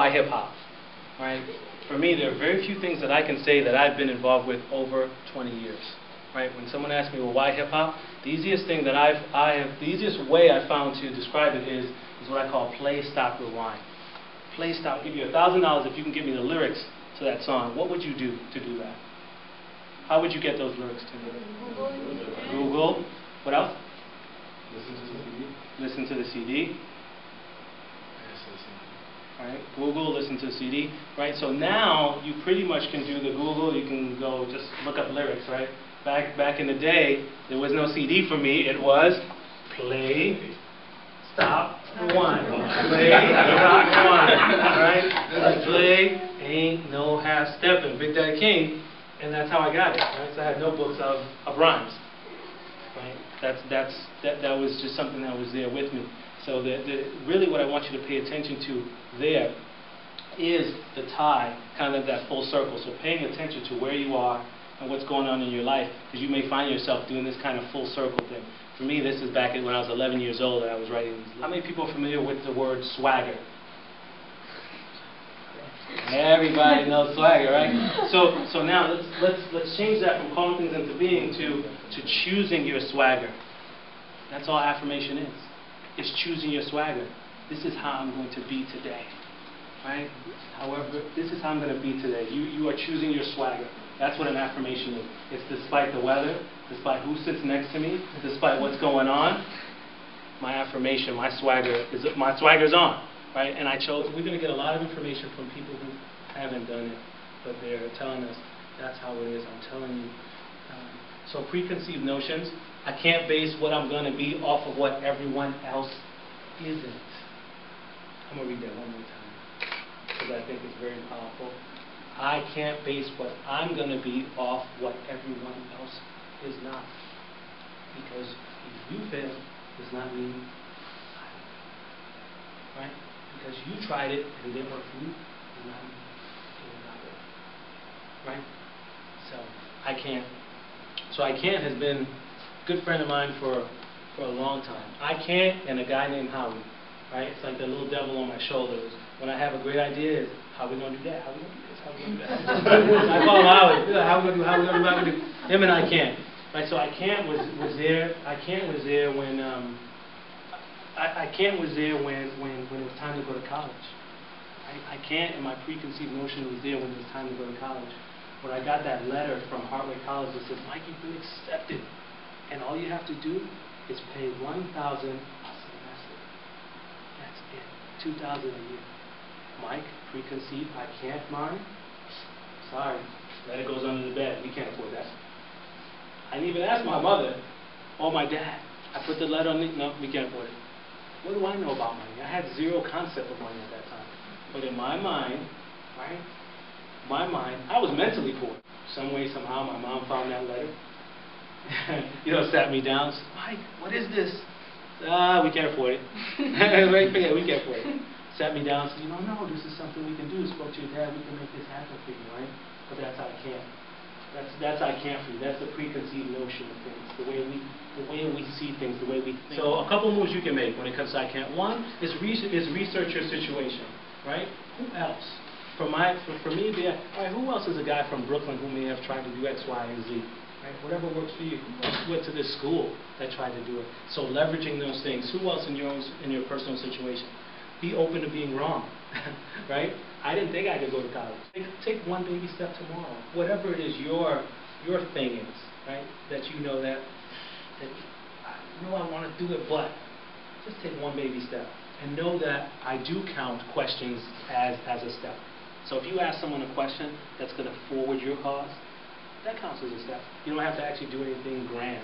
why hip-hop? Right? For me, there are very few things that I can say that I've been involved with over 20 years. Right? When someone asks me, well, why hip-hop? The easiest thing that the easiest way I found to describe it is what I call play, stop, rewind. Play, stop. I'll give you $1,000 if you can give me the lyrics to that song. What would you do to do that? How would you get those lyrics to me? Google. What else? Listen to the CD. Listen to the CD. Right? Google, listen to the CD. Right? So now you pretty much can do the Google. You can go just look up lyrics. Right? Back in the day, there was no CD for me. It was play, stop, rewind. Play, stop, rewind. Right? Play, ain't no half stepping. Big Daddy King. And that's how I got it. Right? So I had notebooks of rhymes. Right? That was just something that was there with me. So really what I want you to pay attention to there is the tie, kind of that full circle. So paying attention to where you are and what's going on in your life, because you may find yourself doing this kind of full circle thing. For me, this is back when I was 11 years old and I was writing these. How many people are familiar with the word swagger? Everybody knows swagger, right? So now let's change that from calling things into being to choosing your swagger. That's all affirmation is. It's choosing your swagger. This is how I'm going to be today, right? However, this is how I'm going to be today. You are choosing your swagger. That's what an affirmation is. It's despite the weather, despite who sits next to me, despite what's going on. My affirmation, my swagger's on. Right? And I chose, we're going to get a lot of information from people who haven't done it, but they're telling us that's how it is. I'm telling you. So preconceived notions, I can't base what I'm going to be off of what everyone else isn't. I'm going to read that one more time because I think it's very powerful. I can't base what I'm going to be off what everyone else is not. Because if you fail, does not mean I will. Right? Because you tried it and it didn't work for you, does not mean it will not work. Right? So I can't. So I can't has been a good friend of mine for a long time. I can't and a guy named Howie. Right? It's like the little devil on my shoulders. When I have a great idea, is how are we going to do that? How are we going to do this? How are we going to do that? I call him Howie. How are we going to do? How are we going to do? How are we going to do? Him and I can't. Right? So I can't was there. I can't was there when. I can't was there when it was time to go to college. I can't, and my preconceived notion was there when it was time to go to college. When I got that letter from Hartway College that says, Mike, you've been accepted, and all you have to do is pay $1,000 a semester. That's it, $2,000 a year. Mike, preconceived, I can't mine. Sorry, letter goes under the bed. We can't afford that. I didn't even ask my mother or my dad. I put the letter on the, no, we can't afford it. What do I know about money? I had zero concept of money at that time. But in my mind, right, I was mentally poor. Some way, somehow, my mom found that letter. Sat me down. Said, Mike, what is this? We can't afford it. Right? Yeah, we can't afford it. Sat me down and said, no, this is something we can do. Spoke to your dad, we can make this happen for you, right? But that's I can't. That's I can't for you. That's the preconceived notion of things, the way we see things, the way we think. So a couple moves you can make when it comes to I can't. One is research your situation, right? Who else? For me, all right, who else is a guy from Brooklyn who may have tried to do X, Y, and Z? Right? Whatever works for you. Who else went to this school that tried to do it? So leveraging those things. Who else in your personal situation? Be open to being wrong, right? I didn't think I could go to college. Take one baby step tomorrow. Whatever it is your thing is, right? That you know that I know I want to do it, but just take one baby step. And know that I do count questions as a step. So if you ask someone a question that's going to forward your cause, that counts as a step. You don't have to actually do anything grand.